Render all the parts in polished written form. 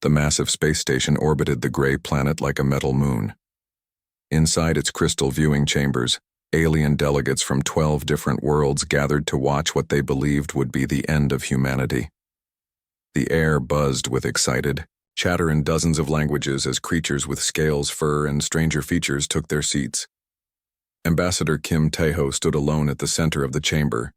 The massive space station orbited the gray planet like a metal moon. Inside its crystal viewing chambers, alien delegates from 12 different worlds gathered to watch what they believed would be the end of humanity. The air buzzed with excited chatter in dozens of languages as creatures with scales, fur, and stranger features took their seats. Ambassador Kim Tae-ho stood alone at the center of the chamber,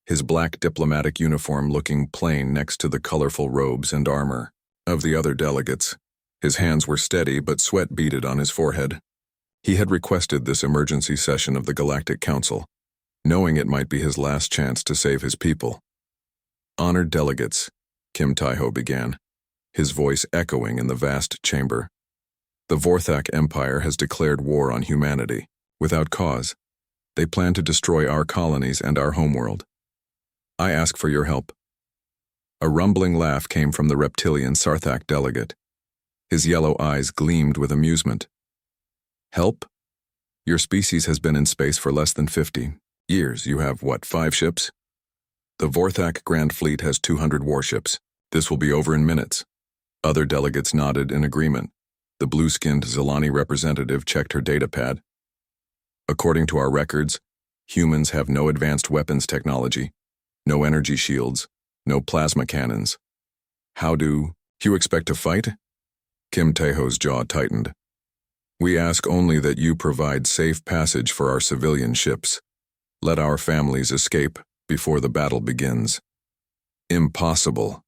his black diplomatic uniform looking plain next to the colorful robes and armor of the other delegates. His hands were steady, but sweat beaded on his forehead. He had requested this emergency session of the Galactic Council, knowing it might be his last chance to save his people. Honored delegates, Kim Tae-ho began, his voice echoing in the vast chamber. The Vorthak Empire has declared war on humanity, without cause. They plan to destroy our colonies and our homeworld. I ask for your help. A rumbling laugh came from the reptilian Sarthak delegate. His yellow eyes gleamed with amusement. Help? Your species has been in space for less than 50 years. You have, what, 5 ships? The Vorthak Grand Fleet has 200 warships. This will be over in minutes. Other delegates nodded in agreement. The blue-skinned Zilani representative checked her datapad. According to our records, humans have no advanced weapons technology, no energy shields, no plasma cannons. How do you expect to fight? Kim Tae-ho's jaw tightened. We ask only that you provide safe passage for our civilian ships. Let our families escape before the battle begins. Impossible,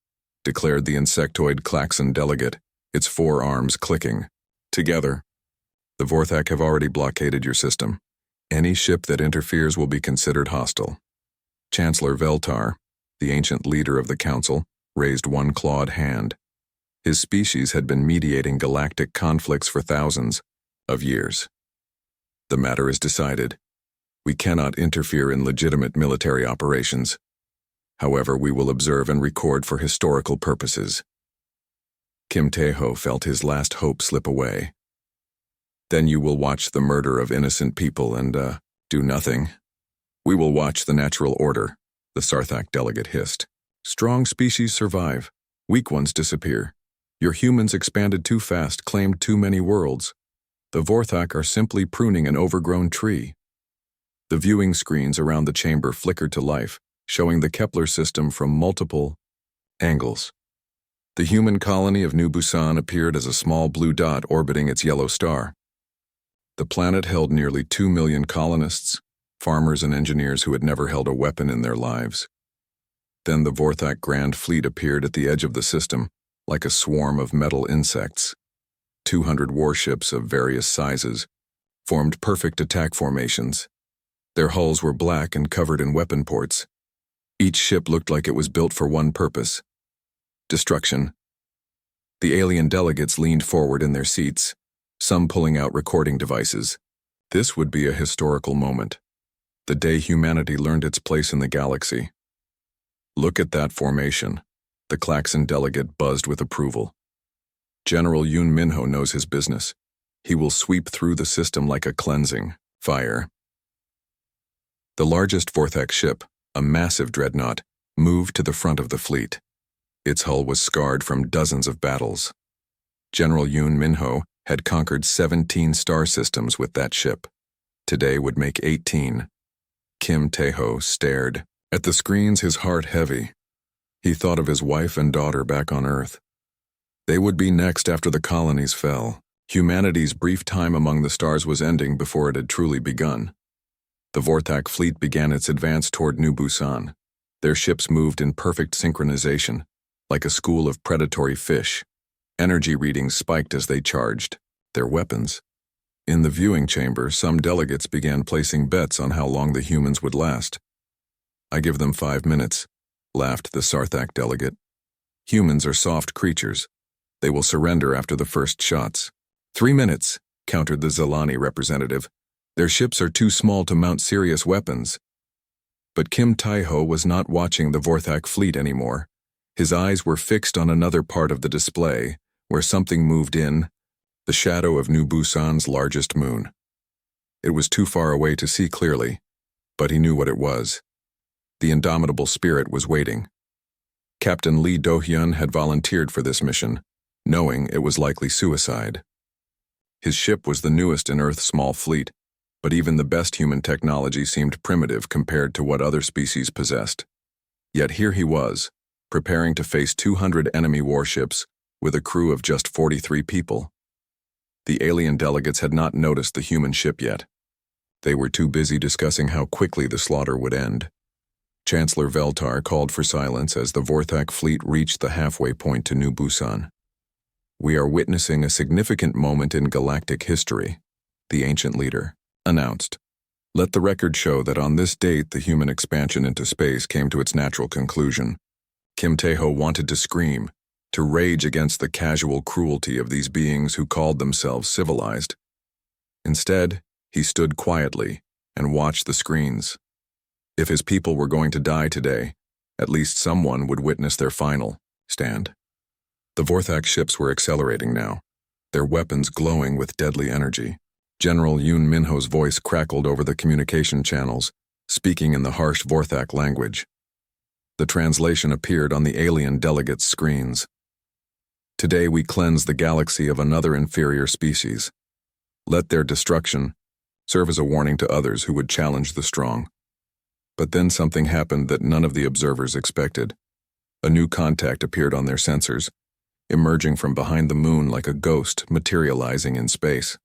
declared the insectoid Klaxon delegate, its forearms clicking. Together, the Vorthak have already blockaded your system. Any ship that interferes will be considered hostile. Chancellor Veltar, the ancient leader of the council, raised one clawed hand. His species had been mediating galactic conflicts for thousands of years. The matter is decided. We cannot interfere in legitimate military operations. However, we will observe and record for historical purposes. Kim Tae-ho felt his last hope slip away. Then you will watch the murder of innocent people and, do nothing. We will watch the natural order, the Sarthak delegate hissed. Strong species survive. Weak ones disappear. Your humans expanded too fast, claimed too many worlds. The Vorthak are simply pruning an overgrown tree. The viewing screens around the chamber flickered to life, showing the Kepler system from multiple angles. The human colony of New Busan appeared as a small blue dot orbiting its yellow star. The planet held nearly 2 million colonists, farmers and engineers who had never held a weapon in their lives. Then the Vorthak Grand Fleet appeared at the edge of the system, like a swarm of metal insects. 200 warships of various sizes formed perfect attack formations. Their hulls were black and covered in weapon ports. Each ship looked like it was built for one purpose: destruction. The alien delegates leaned forward in their seats, some pulling out recording devices. This would be a historical moment, the day humanity learned its place in the galaxy. Look at that formation. The Klaxon delegate buzzed with approval. General Yoon Minho knows his business. He will sweep through the system like a cleansing fire. The largest Vorthak ship, a massive dreadnought, moved to the front of the fleet. Its hull was scarred from dozens of battles. General Yoon Minho had conquered 17 star systems with that ship. Today would make 18. Kim Tae-ho stared at the screens, his heart heavy. He thought of his wife and daughter back on Earth. They would be next after the colonies fell. Humanity's brief time among the stars was ending before it had truly begun. The Vorthak fleet began its advance toward New Busan. Their ships moved in perfect synchronization, like a school of predatory fish. Energy readings spiked as they charged their weapons. In the viewing chamber, some delegates began placing bets on how long the humans would last. I give them 5 minutes, laughed the Sarthak delegate. Humans are soft creatures. They will surrender after the first shots. 3 minutes, countered the Zilani representative. Their ships are too small to mount serious weapons. But Kim Tae-ho was not watching the Vorthak fleet anymore. His eyes were fixed on another part of the display, where something moved in, the shadow of New Busan's largest moon. It was too far away to see clearly, but he knew what it was. The indomitable spirit was waiting. Captain Lee Do-hyun had volunteered for this mission, knowing it was likely suicide. His ship was the newest in Earth's small fleet, but even the best human technology seemed primitive compared to what other species possessed. Yet here he was, preparing to face 200 enemy warships with a crew of just 43 people. The alien delegates had not noticed the human ship yet. They were too busy discussing how quickly the slaughter would end. Chancellor Veltar called for silence as the Vorthak fleet reached the halfway point to New Busan. "We are witnessing a significant moment in galactic history," the ancient leader announced. "Let the record show that on this date the human expansion into space came to its natural conclusion." Kim Tae-ho wanted to scream, to rage against the casual cruelty of these beings who called themselves civilized. Instead, he stood quietly and watched the screens. If his people were going to die today, at least someone would witness their final stand. The Vorthak ships were accelerating now, their weapons glowing with deadly energy. General Yoon Minho's voice crackled over the communication channels, speaking in the harsh Vorthak language. The translation appeared on the alien delegates' screens. "Today we cleanse the galaxy of another inferior species. Let their destruction serve as a warning to others who would challenge the strong." But then something happened that none of the observers expected. A new contact appeared on their sensors, emerging from behind the moon like a ghost materializing in space.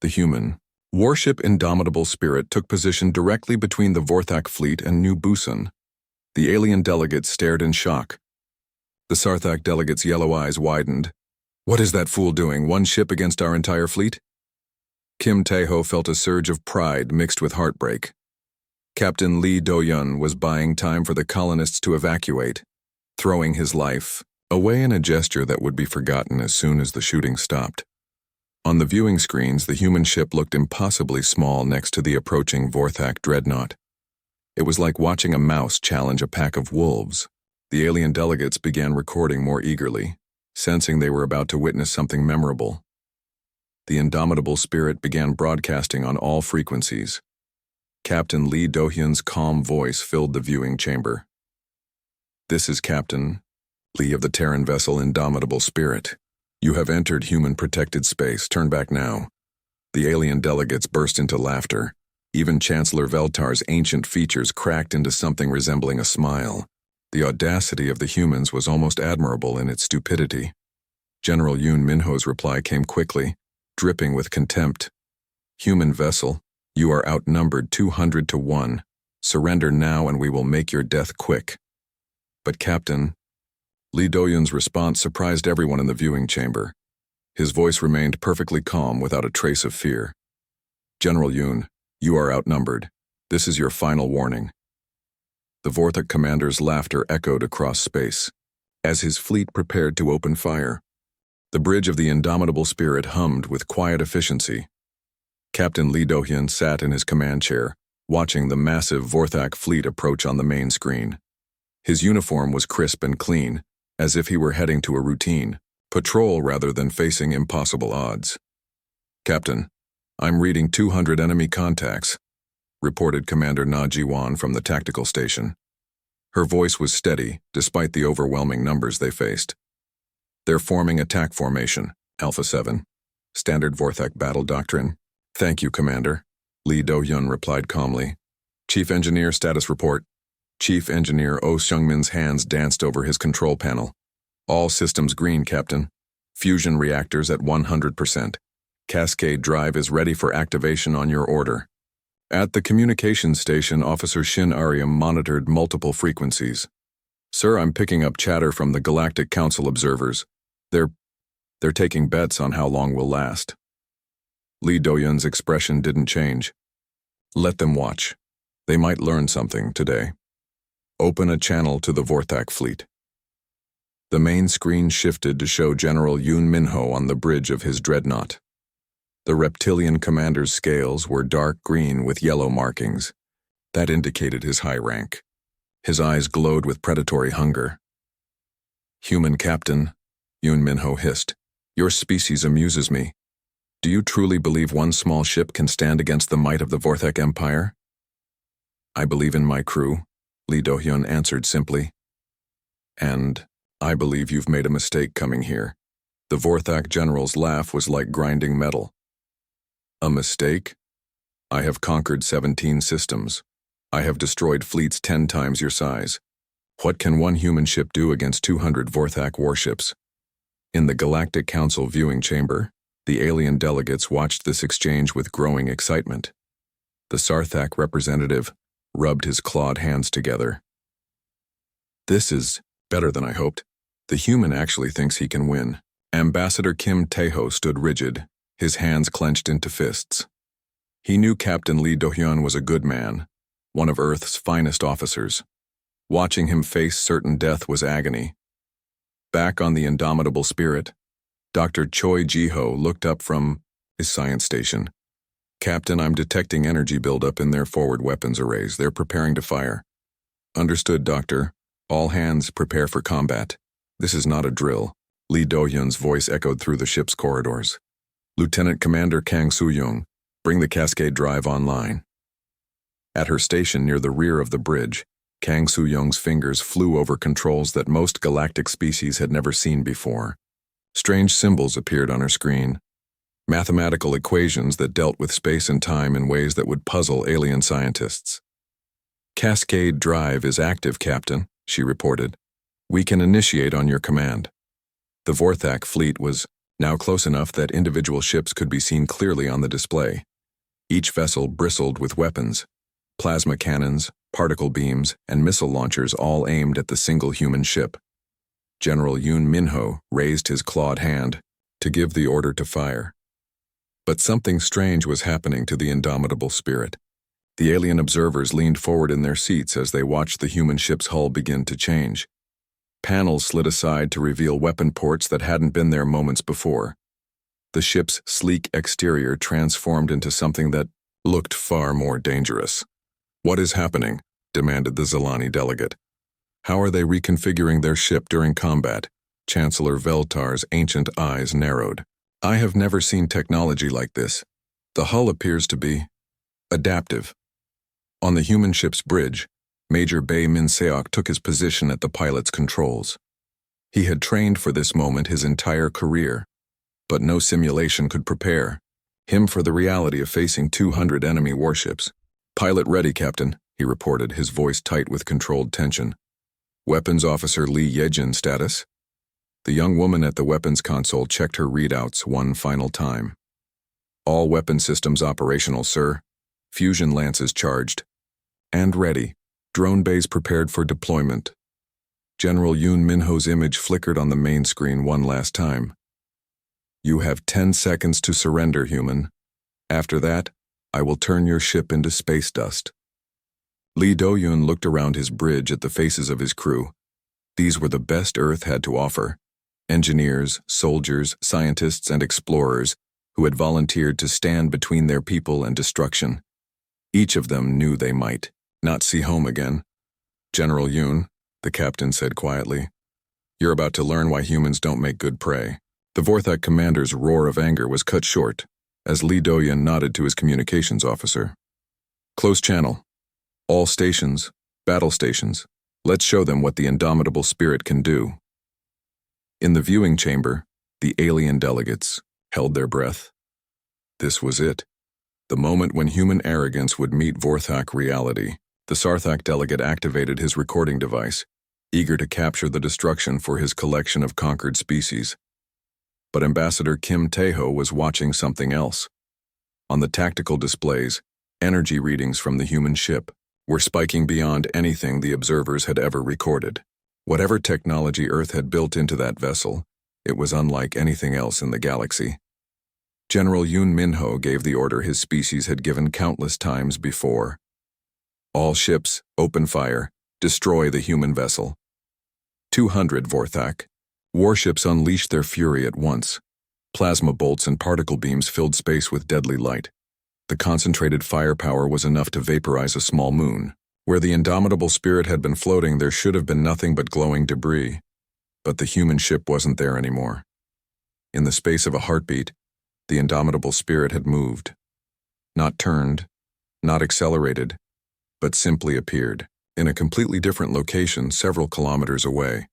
The human warship Indomitable Spirit took position directly between the Vorthak fleet and New Busan. The alien delegates stared in shock. The Sarthak delegates' yellow eyes widened. "What is that fool doing, one ship against our entire fleet?" Kim Tae-ho felt a surge of pride mixed with heartbreak. Captain Lee Do-yun was buying time for the colonists to evacuate, throwing his life away in a gesture that would be forgotten as soon as the shooting stopped. On the viewing screens, the human ship looked impossibly small next to the approaching Vorthak dreadnought. It was like watching a mouse challenge a pack of wolves. The alien delegates began recording more eagerly, sensing they were about to witness something memorable. The Indomitable Spirit began broadcasting on all frequencies. Captain Lee Do-hyun's calm voice filled the viewing chamber. "This is Captain Lee of the Terran vessel Indomitable Spirit. You have entered human-protected space. Turn back now." The alien delegates burst into laughter. Even Chancellor Veltar's ancient features cracked into something resembling a smile. The audacity of the humans was almost admirable in its stupidity. General Yoon Minho's reply came quickly, dripping with contempt. "Human vessel, you are outnumbered 200 to 1. Surrender now and we will make your death quick." But Captain Lee Do-yun's response surprised everyone in the viewing chamber. His voice remained perfectly calm without a trace of fear. "General Yoon, you are outnumbered. This is your final warning." The Vorthak commander's laughter echoed across space. As his fleet prepared to open fire, the bridge of the Indomitable Spirit hummed with quiet efficiency. Captain Lee Do-hyun sat in his command chair, watching the massive Vorthak fleet approach on the main screen. His uniform was crisp and clean, as if he were heading to a routine patrol rather than facing impossible odds. "Captain, I'm reading 200 enemy contacts," reported Commander Na Ji-won from the tactical station. Her voice was steady, despite the overwhelming numbers they faced. "They're forming attack formation, Alpha 7. Standard Vorthak battle doctrine." "Thank you, Commander," Lee Do-hyun replied calmly. "Chief Engineer status report." Chief Engineer Oh Seung-min's hands danced over his control panel. "All systems green, Captain. Fusion reactors at 100%. Cascade drive is ready for activation on your order." At the communications station, Officer Shin Aryam monitored multiple frequencies. "Sir, I'm picking up chatter from the Galactic Council observers. They're taking bets on how long we'll last." Lee Do-yun's expression didn't change. "Let them watch. They might learn something today. Open a channel to the Vorthak fleet." The main screen shifted to show General Yoon Minho on the bridge of his dreadnought. The reptilian commander's scales were dark green with yellow markings. That indicated his high rank. His eyes glowed with predatory hunger. "Human captain," Yoon Minho hissed, "your species amuses me. Do you truly believe one small ship can stand against the might of the Vorthak Empire?" "I believe in my crew," Lee Do-hyun answered simply. "And I believe you've made a mistake coming here. The Vorthak general's laugh was like grinding metal. A mistake? I have conquered 17 systems. I have destroyed fleets 10 times your size. What can one human ship do against 200 Vorthak warships? In the Galactic Council viewing chamber, the alien delegates watched this exchange with growing excitement. The Sarthak representative rubbed his clawed hands together. This is better than I hoped. The human actually thinks he can win. Ambassador Kim Tae-ho stood rigid, his hands clenched into fists. He knew Captain Lee Do-hyun was a good man, one of Earth's finest officers. Watching him face certain death was agony. Back on the indomitable Spirit, Dr. Choi Ji-ho looked up from his science station. Captain, I'm detecting energy buildup in their forward weapons arrays. They're preparing to fire. Understood, Doctor. All hands prepare for combat. This is not a drill. Lee Do-hyun's voice echoed through the ship's corridors. Lieutenant Commander Kang Soo-young, bring the Cascade Drive online. At her station near the rear of the bridge, Kang Soo-young's fingers flew over controls that most galactic species had never seen before. Strange symbols appeared on her screen. Mathematical equations that dealt with space and time in ways that would puzzle alien scientists. Cascade Drive is active, Captain, she reported. We can initiate on your command. The Vorthak fleet was now close enough that individual ships could be seen clearly on the display. Each vessel bristled with weapons, plasma cannons, particle beams, and missile launchers all aimed at the single human ship. General Yoon Min-ho raised his clawed hand to give the order to fire. But something strange was happening to the indomitable Spirit. The alien observers leaned forward in their seats as they watched the human ship's hull begin to change. Panels slid aside to reveal weapon ports that hadn't been there moments before. The ship's sleek exterior transformed into something that looked far more dangerous. What is happening? Demanded the Zilani delegate. How are they reconfiguring their ship during combat? Chancellor Veltar's ancient eyes narrowed. I have never seen technology like this. The hull appears to be adaptive. On the human ship's bridge, Major Bae Min-seok took his position at the pilot's controls. He had trained for this moment his entire career, but no simulation could prepare him for the reality of facing 200 enemy warships. Pilot ready, Captain, he reported, his voice tight with controlled tension. Weapons Officer Lee Yejin status? The young woman at the weapons console checked her readouts one final time. All weapon systems operational, sir. Fusion lances charged. And ready. Drone bays prepared for deployment. General Yoon Min-ho's image flickered on the main screen one last time. You have 10 seconds to surrender, human. After that, I will turn your ship into space dust. Lee Do-hyun looked around his bridge at the faces of his crew. These were the best Earth had to offer. Engineers, soldiers, scientists, and explorers who had volunteered to stand between their people and destruction. Each of them knew they might not see home again. General Yoon, the captain said quietly, you're about to learn why humans don't make good prey. The Vorthak commander's roar of anger was cut short as Lee Do-hyun nodded to his communications officer. Close channel. All stations, battle stations. Let's show them what the indomitable Spirit can do. In the viewing chamber, the alien delegates held their breath. This was it. The moment when human arrogance would meet Vorthak reality. The Sarthak delegate activated his recording device, eager to capture the destruction for his collection of conquered species. But Ambassador Kim Tae-ho was watching something else. On the tactical displays, energy readings from the human ship were spiking beyond anything the observers had ever recorded. Whatever technology Earth had built into that vessel, it was unlike anything else in the galaxy. General Yoon Min-ho gave the order his species had given countless times before. All ships, open fire, destroy the human vessel. 200 Vorthak. Warships unleashed their fury at once. Plasma bolts and particle beams filled space with deadly light. The concentrated firepower was enough to vaporize a small moon. Where the indomitable Spirit had been floating, there should have been nothing but glowing debris. But the human ship wasn't there anymore. In the space of a heartbeat, the indomitable Spirit had moved. Not turned, not accelerated, but simply appeared, in a completely different location several kilometers away.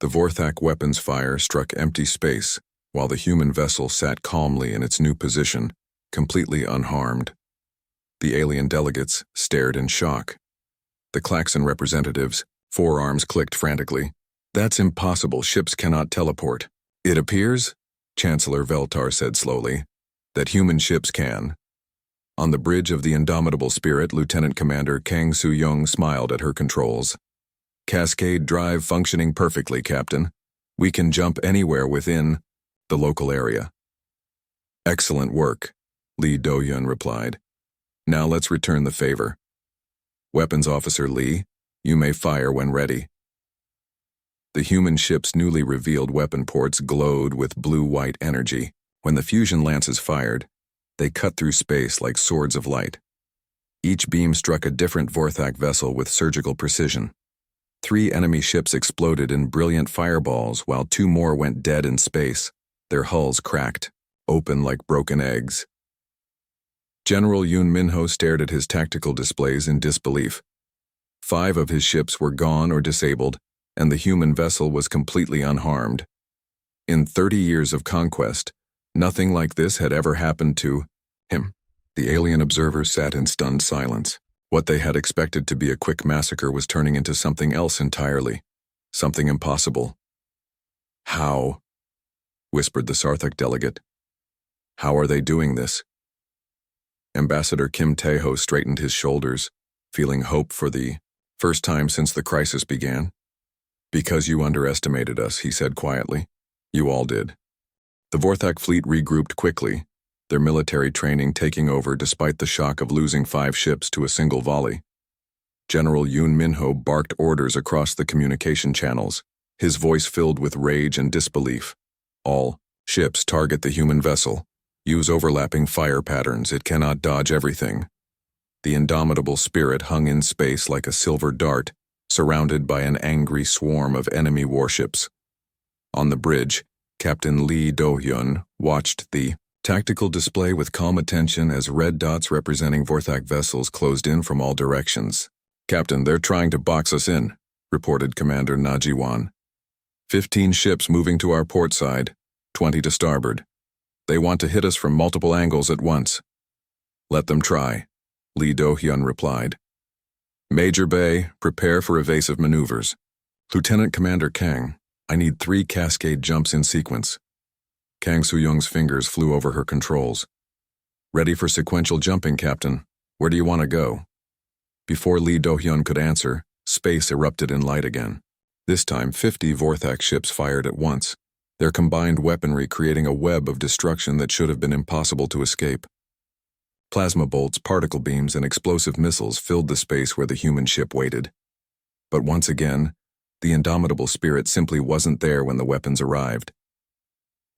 The Vorthak weapons fire struck empty space, while the human vessel sat calmly in its new position, completely unharmed. The alien delegates stared in shock. The Klaxon representatives' forearms clicked frantically. "That's impossible. Ships cannot teleport." "It appears," Chancellor Veltar said slowly, "that human ships can." On the bridge of the Indomitable Spirit, Lieutenant Commander Kang Soo-young smiled at her controls. "Cascade drive functioning perfectly, Captain. We can jump anywhere within the local area." "Excellent work," Lee Do-yun replied. "Now let's return the favor. Weapons Officer Lee, you may fire when ready." The human ship's newly revealed weapon ports glowed with blue-white energy. When the fusion lances fired, they cut through space like swords of light. Each beam struck a different Vorthak vessel with surgical precision. 3 enemy ships exploded in brilliant fireballs, while 2 more went dead in space, their hulls cracked, open like broken eggs. General Yoon Minho stared at his tactical displays in disbelief. 5 of his ships were gone or disabled, and the human vessel was completely unharmed. In 30 years of conquest, nothing like this had ever happened to him. The alien observers sat in stunned silence. What they had expected to be a quick massacre was turning into something else entirely. Something impossible. "How?" whispered the Sarthak delegate. "How are they doing this?" Ambassador Kim Tae-ho straightened his shoulders, feeling hope for the first time since the crisis began. "Because you underestimated us," he said quietly. "You all did." The Vorthak fleet regrouped quickly, their military training taking over despite the shock of losing 5 ships to a single volley. General Yoon Minho barked orders across the communication channels, his voice filled with rage and disbelief. "All ships target the human vessel. Use overlapping fire patterns. It cannot dodge everything." The Indomitable Spirit hung in space like a silver dart, surrounded by an angry swarm of enemy warships. On the bridge, Captain Lee Do-hyun watched the tactical display with calm attention as red dots representing Vorthak vessels closed in from all directions. "Captain, they're trying to box us in," reported Commander Na Ji-won. 15 ships moving to our port side, 20 to starboard. They want to hit us from multiple angles at once." "Let them try," Lee Do-hyun replied. "Major Bay, prepare for evasive maneuvers. Lieutenant Commander Kang, I need 3 cascade jumps in sequence." Kang Soo-young's fingers flew over her controls. "Ready for sequential jumping, Captain. Where do you want to go?" Before Lee Do-hyun could answer, space erupted in light again. This time, 50 Vorthak ships fired at once, their combined weaponry creating a web of destruction that should have been impossible to escape. Plasma bolts, particle beams, and explosive missiles filled the space where the human ship waited. But once again, the Indomitable Spirit simply wasn't there when the weapons arrived.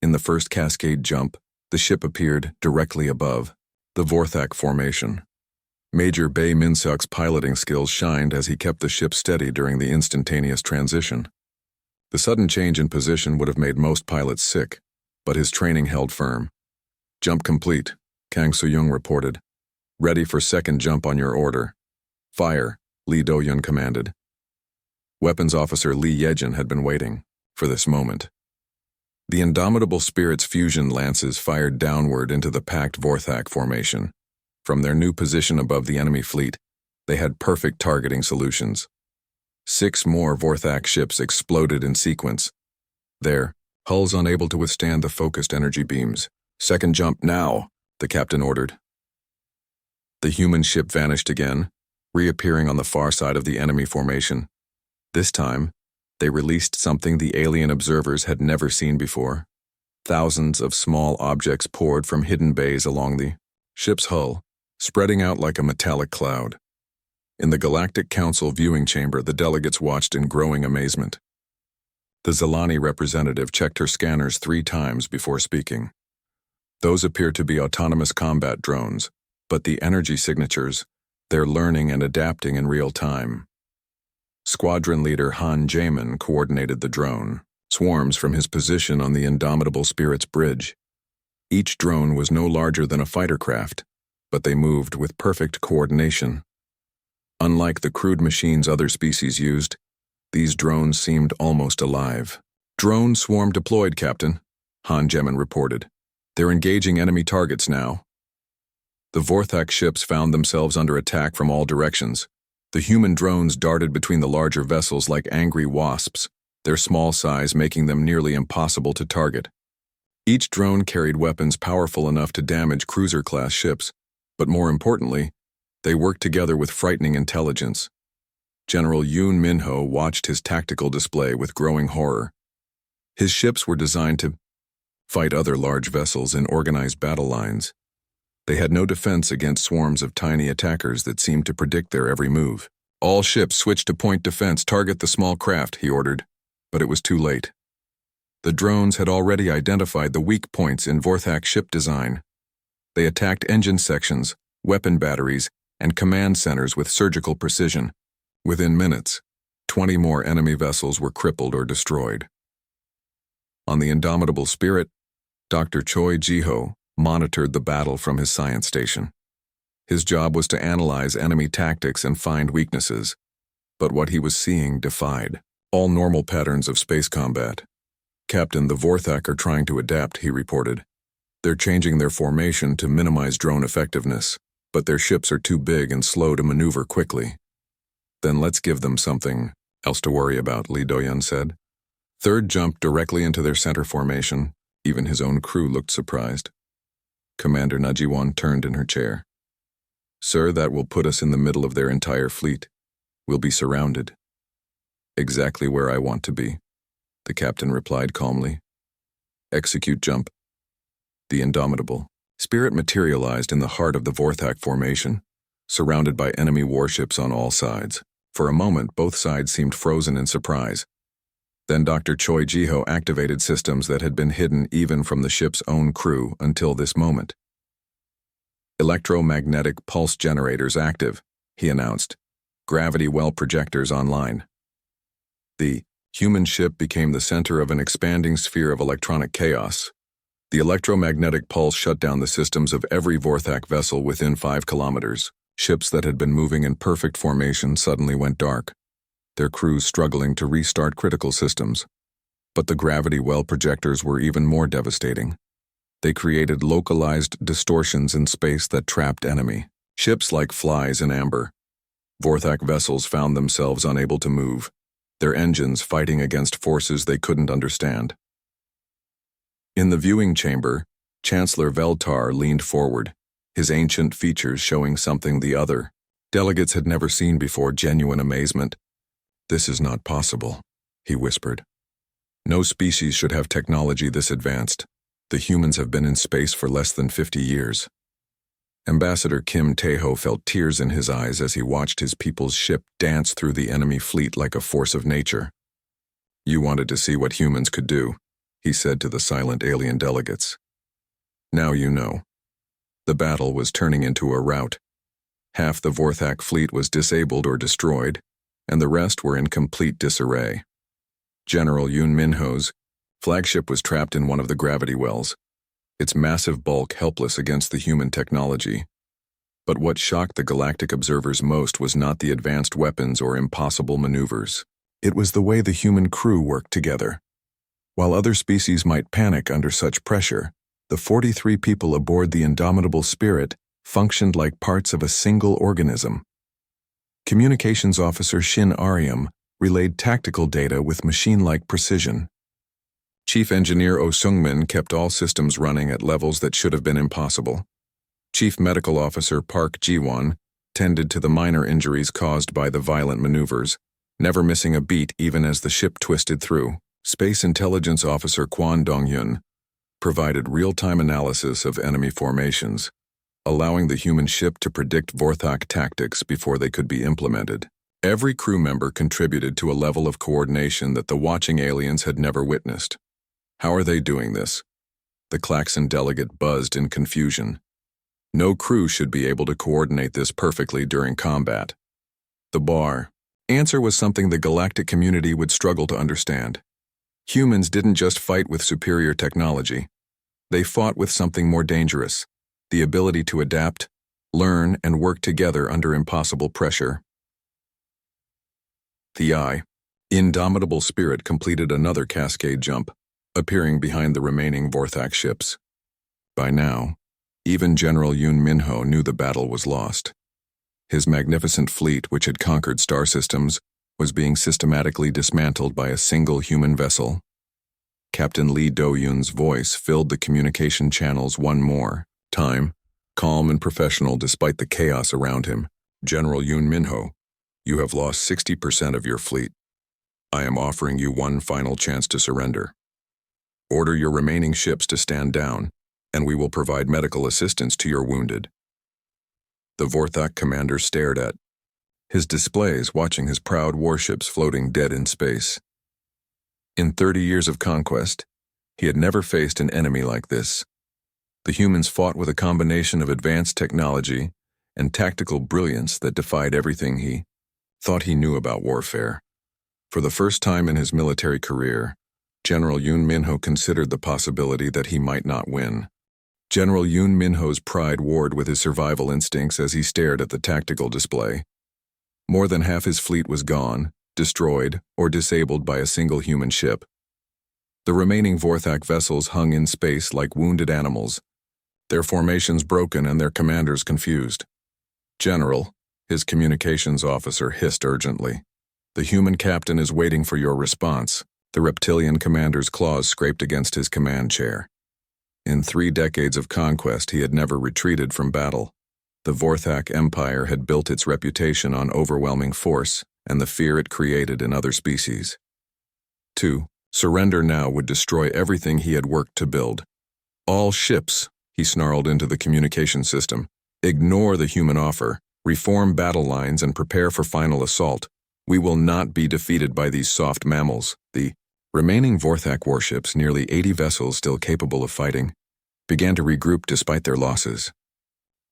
In the first cascade jump, the ship appeared directly above the Vorthak formation. Major Bae Min-suk's piloting skills shined as he kept the ship steady during the instantaneous transition. The sudden change in position would have made most pilots sick, but his training held firm. "Jump complete," Kang Soo-young reported. "Ready for second jump on your order." "Fire," Lee Do-yun commanded. Weapons Officer Lee Yejin had been waiting for this moment. The Indomitable Spirit's fusion lances fired downward into the packed Vorthak formation. From their new position above the enemy fleet, they had perfect targeting solutions. 6 more Vorthak ships exploded in sequence, their hulls unable to withstand the focused energy beams. "Second jump now," the captain ordered. The human ship vanished again, reappearing on the far side of the enemy formation. This time, they released something the alien observers had never seen before. Thousands of small objects poured from hidden bays along the ship's hull, spreading out like a metallic cloud. In the Galactic Council viewing chamber, the delegates watched in growing amazement. The Zelani representative checked her scanners 3 times before speaking. Those appeared to be autonomous combat drones, but the energy signatures, they're learning and adapting in real time. Squadron leader Han Jaemin coordinated the drone, swarms from his position on the Indomitable Spirit's bridge. Each drone was no larger than a fighter craft, but they moved with perfect coordination. Unlike the crude machines other species used, these drones seemed almost alive. "Drone swarm deployed, Captain," Han Gemin reported. They're engaging enemy targets now. The Vorthak ships found themselves under attack from all directions. The human drones darted between the larger vessels like angry wasps, their small size making them nearly impossible to target. Each drone carried weapons powerful enough to damage cruiser-class ships, but more importantly, they worked together with frightening intelligence. General Yoon Minho watched his tactical display with growing horror. His ships were designed to fight other large vessels in organized battle lines. They had no defense against swarms of tiny attackers that seemed to predict their every move. All ships switch to point defense, target the small craft, he ordered, but it was too late. The drones had already identified the weak points in Vorthak ship design. They attacked engine sections, weapon batteries, and command centers with surgical precision. Within minutes, 20 more enemy vessels were crippled or destroyed. On the indomitable Spirit, Dr. Choi Ji-ho monitored the battle from his science station. His job was to analyze enemy tactics and find weaknesses, but what he was seeing defied all normal patterns of space combat. Captain, the Vorthak are trying to adapt, he reported. They're changing their formation to minimize drone effectiveness, but their ships are too big and slow to maneuver quickly. Then let's give them something else to worry about, Lee Do-yeon said. Third jumped directly into their center formation. Even his own crew looked surprised. Commander Najiwon turned in her chair. Sir, that will put us in the middle of their entire fleet. We'll be surrounded. Exactly where I want to be, the captain replied calmly. Execute jump. The indomitable Spirit materialized in the heart of the Vorthak formation, surrounded by enemy warships on all sides. For a moment, both sides seemed frozen in surprise. Then Dr. Choi Ji-ho activated systems that had been hidden even from the ship's own crew until this moment. Electromagnetic pulse generators active, he announced. Gravity well projectors online. The human ship became the center of an expanding sphere of electronic chaos. The electromagnetic pulse shut down the systems of every Vorthak vessel within 5 kilometers. Ships that had been moving in perfect formation suddenly went dark, their crews struggling to restart critical systems. But the gravity well projectors were even more devastating. They created localized distortions in space that trapped enemy ships like flies in amber. Vorthak vessels found themselves unable to move, their engines fighting against forces they couldn't understand. In the viewing chamber, Chancellor Veltar leaned forward, his ancient features showing something the other delegates had never seen before: genuine amazement. This is not possible, he whispered. No species should have technology this advanced. The humans have been in space for less than 50 years. Ambassador Kim Tae-ho felt tears in his eyes as he watched his people's ship dance through the enemy fleet like a force of nature. You wanted to see what humans could do, he said to the silent alien delegates. Now you know. The battle was turning into a rout. Half the Vorthak fleet was disabled or destroyed, and the rest were in complete disarray. General Yoon Minho's flagship was trapped in one of the gravity wells, its massive bulk helpless against the human technology. But what shocked the galactic observers most was not the advanced weapons or impossible maneuvers. It was the way the human crew worked together. While other species might panic under such pressure, the 43 people aboard the indomitable Spirit functioned like parts of a single organism. Communications Officer Shin Aryam relayed tactical data with machine-like precision. Chief Engineer Oh Sung-min kept all systems running at levels that should have been impossible. Chief Medical Officer Park Ji-won tended to the minor injuries caused by the violent maneuvers, never missing a beat even as the ship twisted through. Space Intelligence Officer Kwon Dong-hyun provided real-time analysis of enemy formations, allowing the human ship to predict Vorthak tactics before they could be implemented. Every crew member contributed to a level of coordination that the watching aliens had never witnessed. How are they doing this? The Klaxon delegate buzzed in confusion. No crew should be able to coordinate this perfectly during combat. The answer was something the galactic community would struggle to understand. Humans didn't just fight with superior technology. They fought with something more dangerous: the ability to adapt, learn, and work together under impossible pressure. The indomitable Spirit completed another cascade jump. appearing behind the remaining Vorthak ships. By now, even General Yoon Minho knew the battle was lost. His magnificent fleet, which had conquered star systems, was being systematically dismantled by a single human vessel. Captain Lee Do-yoon's voice filled the communication channels one more time, calm and professional despite the chaos around him. General Yoon Minho, you have lost 60% of your fleet. I am offering you one final chance to surrender. Order your remaining ships to stand down, and we will provide medical assistance to your wounded. The Vorthak commander stared at his displays, watching his proud warships floating dead in space. In 30 years of conquest, he had never faced an enemy like this. The humans fought with a combination of advanced technology and tactical brilliance that defied everything he thought he knew about warfare. For the first time in his military career, General Yoon Minho considered the possibility that he might not win. General Yoon Minho's pride warred with his survival instincts as he stared at the tactical display. More than half his fleet was gone, destroyed, or disabled by a single human ship. The remaining Vorthak vessels hung in space like wounded animals, their formations broken and their commanders confused. General, his communications officer hissed urgently. The human captain is waiting for your response. The reptilian commander's claws scraped against his command chair. In 3 decades of conquest, he had never retreated from battle. The Vorthak Empire had built its reputation on overwhelming force and the fear it created in other species. To surrender now would destroy everything he had worked to build. All ships, he snarled into the communication system, ignore the human offer, reform battle lines and prepare for final assault. We will not be defeated by these soft mammals. The remaining Vorthak warships, nearly 80 vessels still capable of fighting, began to regroup despite their losses.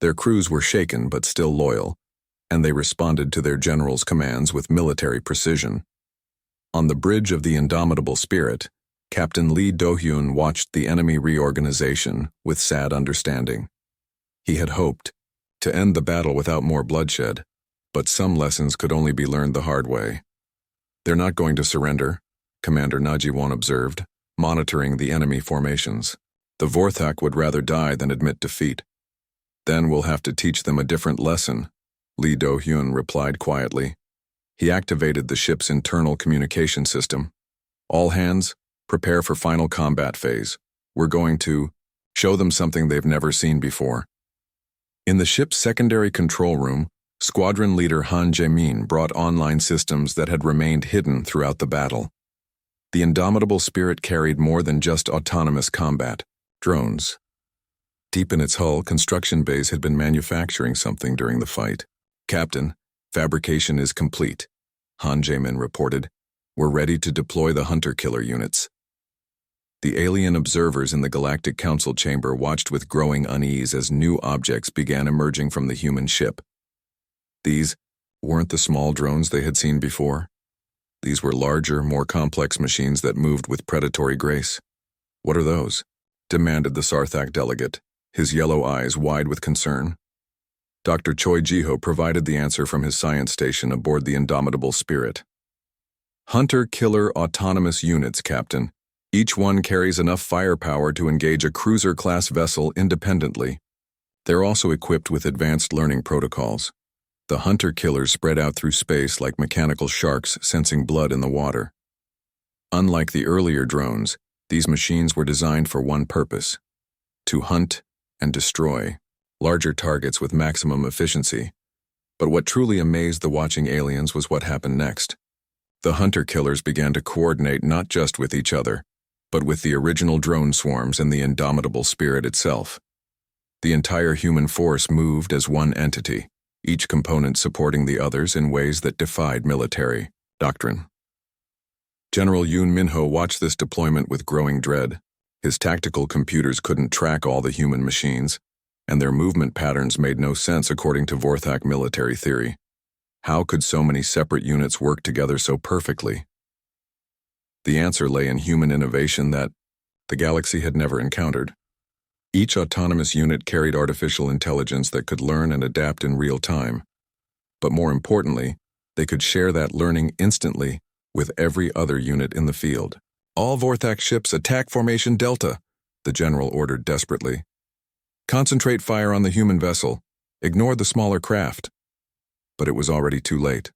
Their crews were shaken but still loyal, and they responded to their general's commands with military precision. On the bridge of the Indomitable Spirit, Captain Lee Do-hyun watched the enemy reorganization with sad understanding. He had hoped to end the battle without more bloodshed, but some lessons could only be learned the hard way. They're not going to surrender, Commander Najiwon observed, monitoring the enemy formations. The Vorthak would rather die than admit defeat. Then we'll have to teach them a different lesson, Lee Do-hyun replied quietly. He activated the ship's internal communication system. All hands, prepare for final combat phase. We're going to show them something they've never seen before. In the ship's secondary control room, Squadron Leader Han Jae-min brought online systems that had remained hidden throughout the battle. The Indomitable Spirit carried more than just autonomous combat drones. Deep in its hull, construction bays had been manufacturing something during the fight. Captain, fabrication is complete, Han Jae-min reported. We're ready to deploy the hunter-killer units. The alien observers in the Galactic Council chamber watched with growing unease as new objects began emerging from the human ship. These weren't the small drones they had seen before. These were larger, more complex machines that moved with predatory grace. What are those? Demanded the Sarthak delegate, his yellow eyes wide with concern. Dr. Choi Jiho provided the answer from his science station aboard the Indomitable Spirit. Hunter-killer autonomous units, Captain. Each one carries enough firepower to engage a cruiser-class vessel independently. They're also equipped with advanced learning protocols. The hunter-killers spread out through space like mechanical sharks sensing blood in the water. Unlike the earlier drones, these machines were designed for one purpose: to hunt and destroy larger targets with maximum efficiency. But what truly amazed the watching aliens was what happened next. The hunter-killers began to coordinate not just with each other, but with the original drone swarms and the Indomitable Spirit itself. The entire human force moved as one entity, each component supporting the others in ways that defied military doctrine. General Yoon Minho watched this deployment with growing dread. His tactical computers couldn't track all the human machines, and their movement patterns made no sense according to Vorthak military theory. How could so many separate units work together so perfectly? The answer lay in human innovation that the galaxy had never encountered. Each autonomous unit carried artificial intelligence that could learn and adapt in real time. But more importantly, they could share that learning instantly with every other unit in the field. All Vorthak ships attack Formation Delta, the general ordered desperately. Concentrate fire on the human vessel. Ignore the smaller craft. But it was already too late.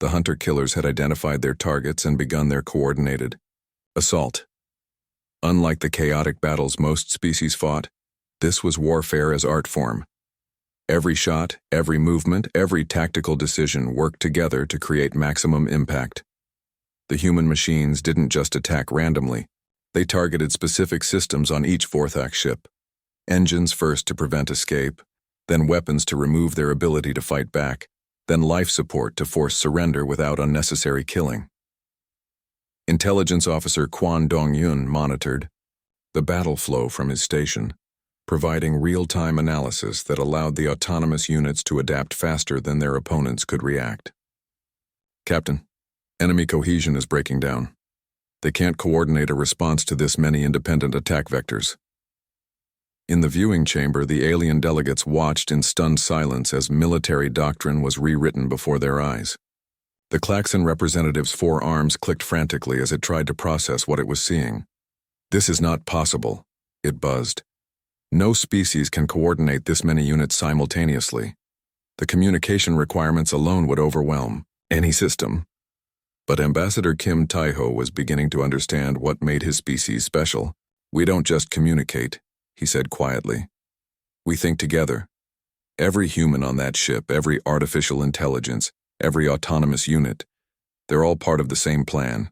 The hunter-killers had identified their targets and begun their coordinated assault. Unlike the chaotic battles most species fought, this was warfare as art form. Every shot, every movement, every tactical decision worked together to create maximum impact. The human machines didn't just attack randomly. They targeted specific systems on each Vorthak ship. Engines first to prevent escape, then weapons to remove their ability to fight back, then life support to force surrender without unnecessary killing. Intelligence Officer Kwon Dong-yun monitored the battle flow from his station, providing real-time analysis that allowed the autonomous units to adapt faster than their opponents could react. Captain, enemy cohesion is breaking down. They can't coordinate a response to this many independent attack vectors. In the viewing chamber, the alien delegates watched in stunned silence as military doctrine was rewritten before their eyes. The Klaxon representative's forearms clicked frantically as it tried to process what it was seeing. This is not possible, it buzzed. No species can coordinate this many units simultaneously. The communication requirements alone would overwhelm any system. But Ambassador Kim Tae-ho was beginning to understand what made his species special. We don't just communicate, he said quietly. We think together. Every human on that ship, every artificial intelligence, every autonomous unit, they're all part of the same plan.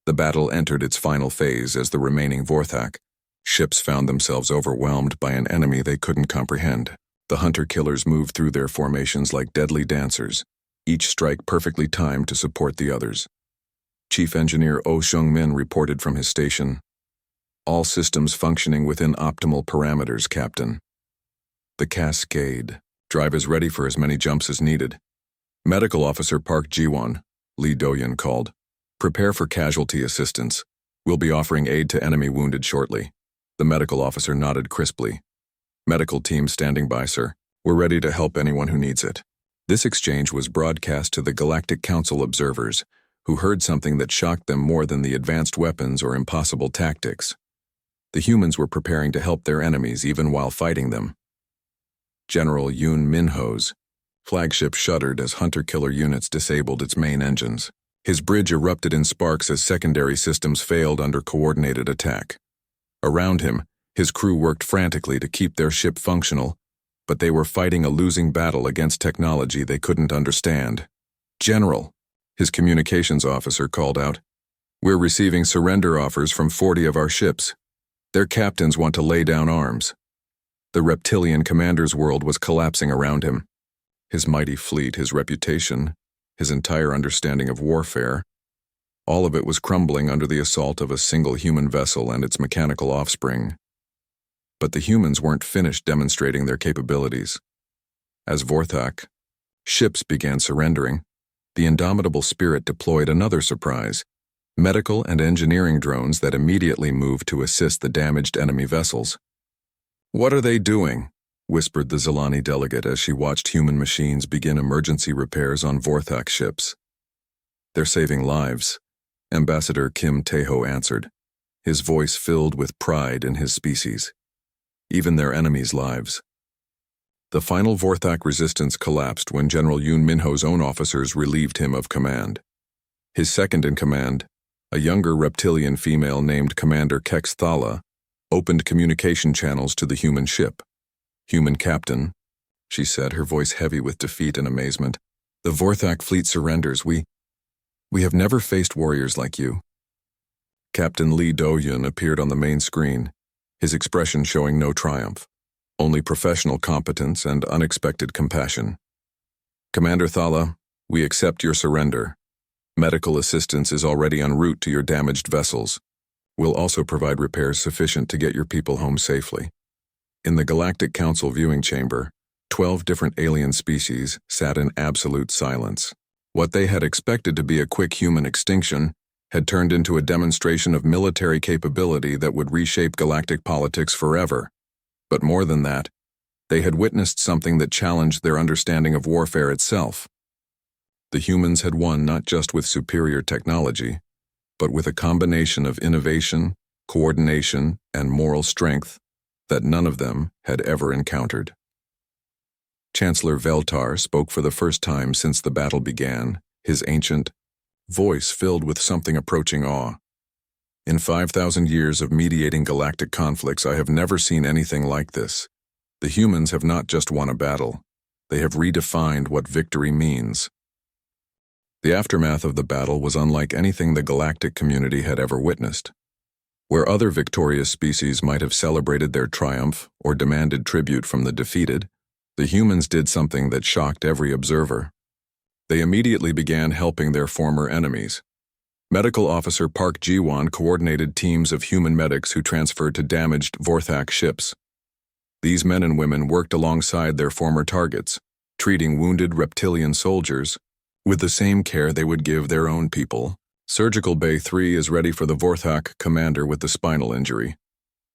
The battle entered its final phase as the remaining Vorthak ships found themselves overwhelmed by an enemy they couldn't comprehend. The hunter-killers moved through their formations like deadly dancers, each strike perfectly timed to support the others. Chief Engineer Oh Seung-min reported from his station. All systems functioning within optimal parameters, Captain. The cascade. Drive is ready for as many jumps as needed. Medical Officer Park Ji-won, Lee Do-yeon called. Prepare for casualty assistance. We'll be offering aid to enemy wounded shortly. The medical officer nodded crisply. Medical team standing by, sir. We're ready to help anyone who needs it. This exchange was broadcast to the Galactic Council observers, who heard something that shocked them more than the advanced weapons or impossible tactics. The humans were preparing to help their enemies even while fighting them. General Yoon Min-ho's flagship shuddered as hunter-killer units disabled its main engines. His bridge erupted in sparks as secondary systems failed under coordinated attack. Around him, his crew worked frantically to keep their ship functional, but they were fighting a losing battle against technology they couldn't understand. General, his communications officer called out, we're receiving surrender offers from 40 of our ships. Their captains want to lay down arms. The reptilian commander's world was collapsing around him. His mighty fleet, his reputation, his entire understanding of warfare, all of it was crumbling under the assault of a single human vessel and its mechanical offspring. But the humans weren't finished demonstrating their capabilities. As Vorthak ships began surrendering, the indomitable spirit deployed another surprise, medical and engineering drones that immediately moved to assist the damaged enemy vessels. What are they doing? Whispered the Zilani delegate as she watched human machines begin emergency repairs on Vorthak ships. They're saving lives, Ambassador Kim Tae-ho answered, his voice filled with pride in his species. Even their enemies' lives. The final Vorthak resistance collapsed when General Yoon Min-ho's own officers relieved him of command. His second-in-command, a younger reptilian female named Commander Kex Thala, opened communication channels to the human ship. Human captain, she said, her voice heavy with defeat and amazement. The Vorthak fleet surrenders. We have never faced warriors like you. Captain Lee Do-yeon appeared on the main screen, his expression showing no triumph, only professional competence and unexpected compassion. Commander Thala, we accept your surrender. Medical assistance is already en route to your damaged vessels. We'll also provide repairs sufficient to get your people home safely. In the Galactic Council viewing chamber, 12 different alien species sat in absolute silence. What they had expected to be a quick human extinction had turned into a demonstration of military capability that would reshape galactic politics forever. But more than that, they had witnessed something that challenged their understanding of warfare itself. The humans had won not just with superior technology, but with a combination of innovation, coordination, and moral strength that none of them had ever encountered. Chancellor Veltar spoke for the first time since the battle began, his ancient voice filled with something approaching awe. In 5,000 years of mediating galactic conflicts, I have never seen anything like this. The humans have not just won a battle, they have redefined what victory means. The aftermath of the battle was unlike anything the galactic community had ever witnessed. Where other victorious species might have celebrated their triumph or demanded tribute from the defeated, the humans did something that shocked every observer. They immediately began helping their former enemies. Medical Officer Park Ji-won coordinated teams of human medics who transferred to damaged Vorthak ships. These men and women worked alongside their former targets, treating wounded reptilian soldiers with the same care they would give their own people. Surgical Bay 3 is ready for the Vorthak commander with the spinal injury.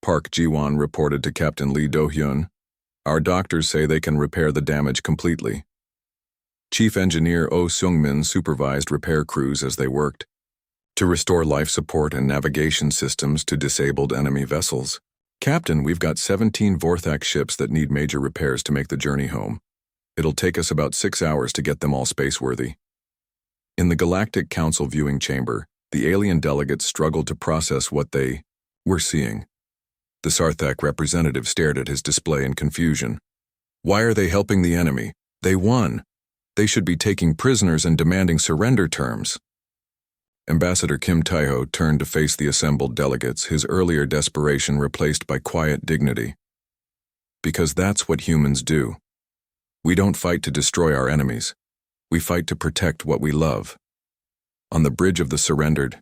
Park Ji-won reported to Captain Lee Do-hyun. Our doctors say they can repair the damage completely. Chief Engineer Oh Seung-min supervised repair crews as they worked to restore life support and navigation systems to disabled enemy vessels. Captain, we've got 17 Vorthak ships that need major repairs to make the journey home. It'll take us about 6 hours to get them all spaceworthy. In the Galactic Council viewing chamber, the alien delegates struggled to process what they were seeing. The Sarthak representative stared at his display in confusion. Why are they helping the enemy? They won. They should be taking prisoners and demanding surrender terms. Ambassador Kim Tae-ho turned to face the assembled delegates, his earlier desperation replaced by quiet dignity. Because that's what humans do. We don't fight to destroy our enemies. We fight to protect what we love. On the bridge of the surrendered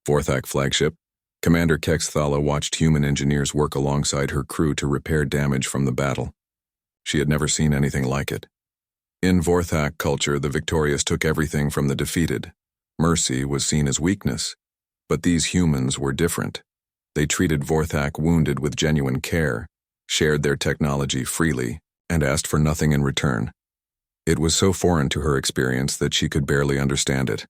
Vorthak flagship, Commander Kex Thala watched human engineers work alongside her crew to repair damage from the battle. She had never seen anything like it. In Vorthak culture, the victorious took everything from the defeated. Mercy was seen as weakness, but these humans were different. They treated Vorthak wounded with genuine care, shared their technology freely, and asked for nothing in return. It was so foreign to her experience that she could barely understand it.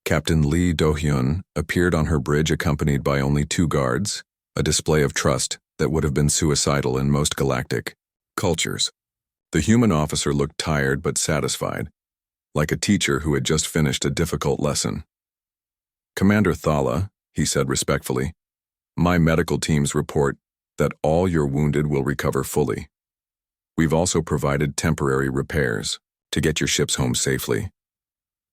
Captain Lee Do-hyun appeared on her bridge accompanied by only 2 guards, a display of trust that would have been suicidal in most galactic cultures. The human officer looked tired but satisfied, like a teacher who had just finished a difficult lesson. Commander Thala, he said respectfully, my medical teams report that all your wounded will recover fully. We've also provided temporary repairs to get your ships home safely.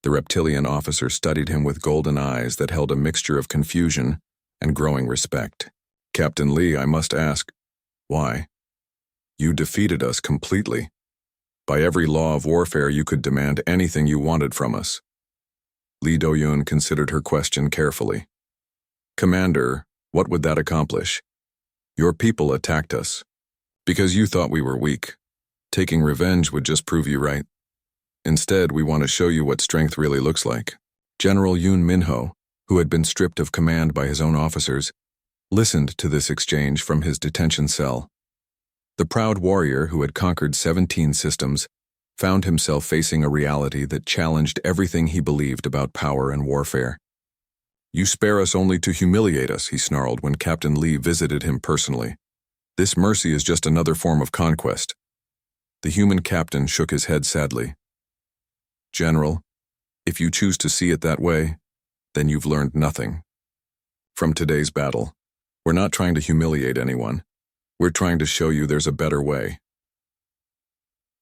The reptilian officer studied him with golden eyes that held a mixture of confusion and growing respect. Captain Lee, I must ask, why? You defeated us completely. By every law of warfare, you could demand anything you wanted from us. Lee Do-hyun considered her question carefully. Commander, what would that accomplish? Your people attacked us because you thought we were weak. Taking revenge would just prove you right. Instead, we want to show you what strength really looks like. General Yoon Min-ho, who had been stripped of command by his own officers, listened to this exchange from his detention cell. The proud warrior who had conquered 17 systems found himself facing a reality that challenged everything he believed about power and warfare. You spare us only to humiliate us, he snarled when Captain Lee visited him personally. This mercy is just another form of conquest. The human captain shook his head sadly. General, if you choose to see it that way, then you've learned nothing. From today's battle, we're not trying to humiliate anyone. We're trying to show you there's a better way.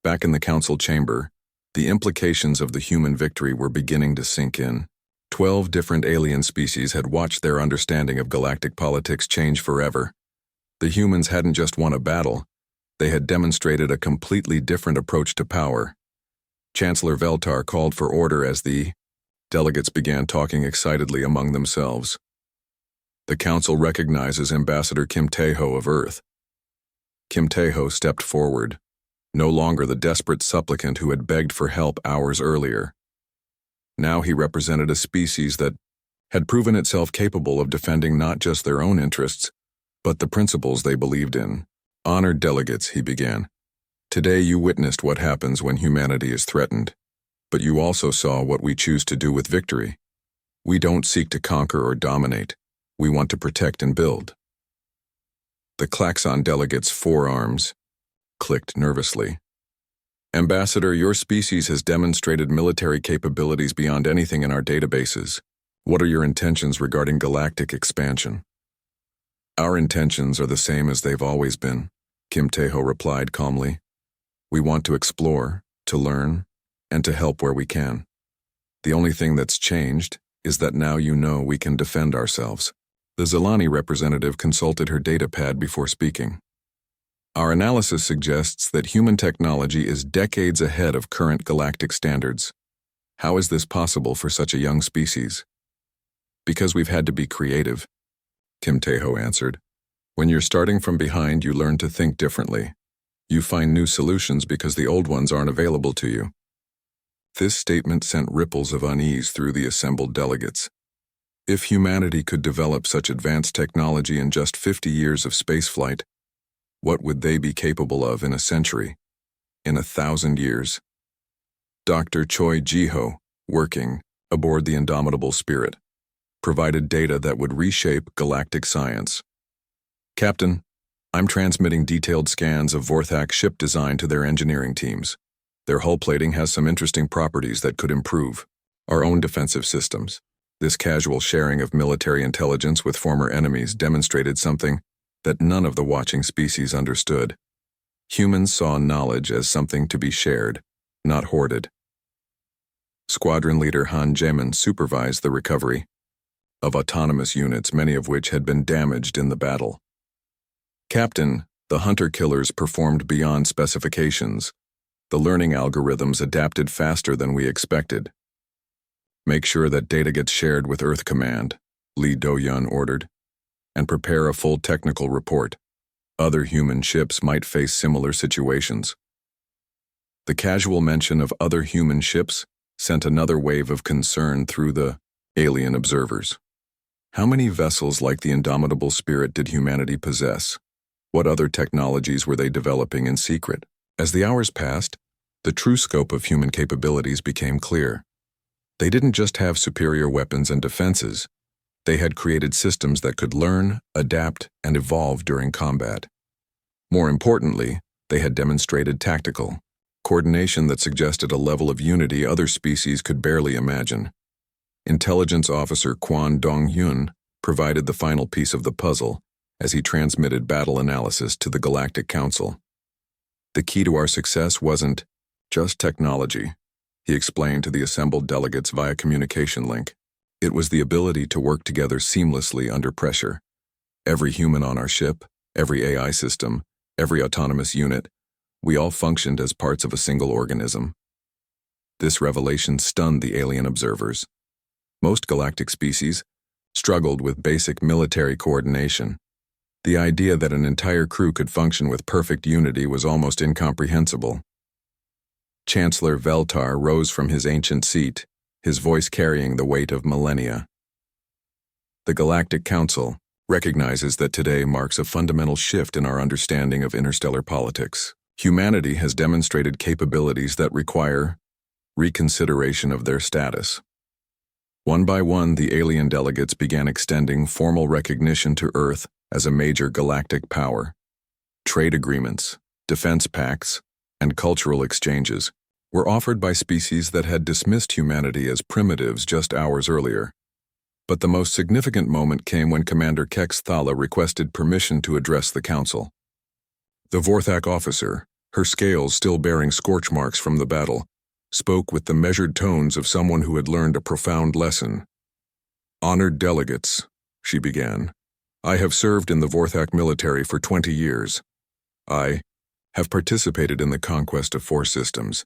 Back in the council chamber, the implications of the human victory were beginning to sink in. 12 different alien species had watched their understanding of galactic politics change forever. The humans hadn't just won a battle, they had demonstrated a completely different approach to power. Chancellor Veltar called for order as the delegates began talking excitedly among themselves. The council recognizes Ambassador Kim Tae-ho of Earth. Kim Tae-ho stepped forward, no longer the desperate supplicant who had begged for help hours earlier. Now he represented a species that had proven itself capable of defending not just their own interests, but the principles they believed in. Honored delegates, he began. Today you witnessed what happens when humanity is threatened, but you also saw what we choose to do with victory. We don't seek to conquer or dominate. We want to protect and build. The Klaxon delegate's forearms clicked nervously. Ambassador, your species has demonstrated military capabilities beyond anything in our databases. What are your intentions regarding galactic expansion? Our intentions are the same as they've always been, Kim Taeho replied calmly. We want to explore, to learn, and to help where we can. The only thing that's changed is that now you know we can defend ourselves. The Zelani representative consulted her datapad before speaking. Our analysis suggests that human technology is decades ahead of current galactic standards. How is this possible for such a young species? Because we've had to be creative, Kim Taeho answered. When you're starting from behind, you learn to think differently. You find new solutions because the old ones aren't available to you. This statement sent ripples of unease through the assembled delegates. If humanity could develop such advanced technology in just 50 years of spaceflight, what would they be capable of in a century, in 1,000 years? Dr. Choi Ji-ho, working aboard the Indomitable Spirit, provided data that would reshape galactic science. Captain, I'm transmitting detailed scans of Vorthak ship design to their engineering teams. Their hull plating has some interesting properties that could improve our own defensive systems. This casual sharing of military intelligence with former enemies demonstrated something that none of the watching species understood. Humans saw knowledge as something to be shared, not hoarded. Squadron leader Han Jaemin supervised the recovery of autonomous units, many of which had been damaged in the battle. Captain, the hunter-killers performed beyond specifications. The learning algorithms adapted faster than we expected. Make sure that data gets shared with Earth Command, Lee Do-yun ordered, and prepare a full technical report. Other human ships might face similar situations. The casual mention of other human ships sent another wave of concern through the alien observers. How many vessels like the Indomitable Spirit did humanity possess? What other technologies were they developing in secret? As the hours passed, the true scope of human capabilities became clear. They didn't just have superior weapons and defenses. They had created systems that could learn, adapt, and evolve during combat. More importantly, they had demonstrated tactical coordination that suggested a level of unity other species could barely imagine. Intelligence Officer Kwon Dong-hyun provided the final piece of the puzzle as he transmitted battle analysis to the Galactic Council. The key to our success wasn't just technology, he explained to the assembled delegates via communication link. It was the ability to work together seamlessly under pressure. Every human on our ship, every AI system, every autonomous unit, we all functioned as parts of a single organism. This revelation stunned the alien observers. Most galactic species struggled with basic military coordination. The idea that an entire crew could function with perfect unity was almost incomprehensible. Chancellor Veltar rose from his ancient seat, his voice carrying the weight of millennia. The Galactic Council recognizes that today marks a fundamental shift in our understanding of interstellar politics. Humanity has demonstrated capabilities that require reconsideration of their status. One by one, the alien delegates began extending formal recognition to Earth as a major galactic power. Trade agreements, defense pacts, and cultural exchanges were offered by species that had dismissed humanity as primitives just hours earlier. But the most significant moment came when Commander Kex Thala requested permission to address the council. The Vorthak officer, her scales still bearing scorch marks from the battle, spoke with the measured tones of someone who had learned a profound lesson. "Honored delegates," she began, "I have served in the Vorthak military for 20 years. I have participated in the conquest of 4 systems.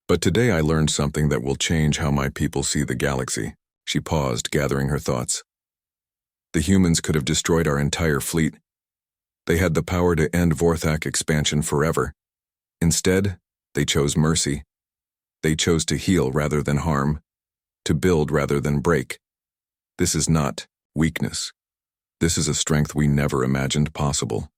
But today I learned something that will change how my people see the galaxy." She paused, gathering her thoughts. The humans could have destroyed our entire fleet. They had the power to end Vorthak expansion forever. Instead, they chose mercy. They chose to heal rather than harm, to build rather than break. This is not weakness. This is a strength we never imagined possible.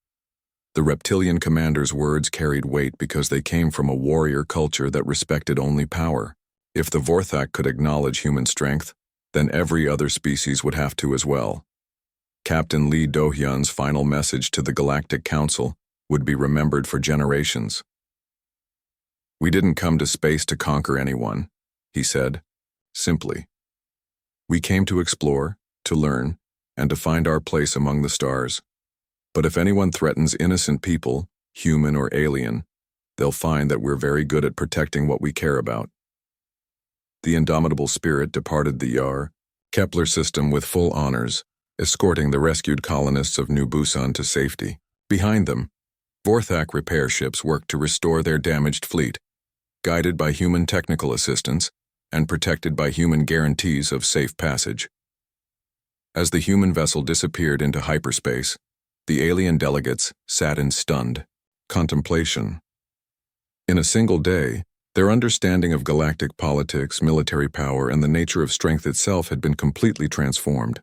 The reptilian commander's words carried weight because they came from a warrior culture that respected only power. If the Vorthak could acknowledge human strength, then every other species would have to as well. Captain Lee Do-hyun's final message to the Galactic Council would be remembered for generations. "We didn't come to space to conquer anyone," he said, simply. "We came to explore, to learn, and to find our place among the stars. But if anyone threatens innocent people, human or alien, they'll find that we're very good at protecting what we care about." The indomitable spirit departed the Yar, Kepler system with full honors, escorting the rescued colonists of New Busan to safety. Behind them, Vorthak repair ships worked to restore their damaged fleet, guided by human technical assistance and protected by human guarantees of safe passage. As the human vessel disappeared into hyperspace, the alien delegates sat in stunned contemplation. In a single day, their understanding of galactic politics, military power, and the nature of strength itself had been completely transformed.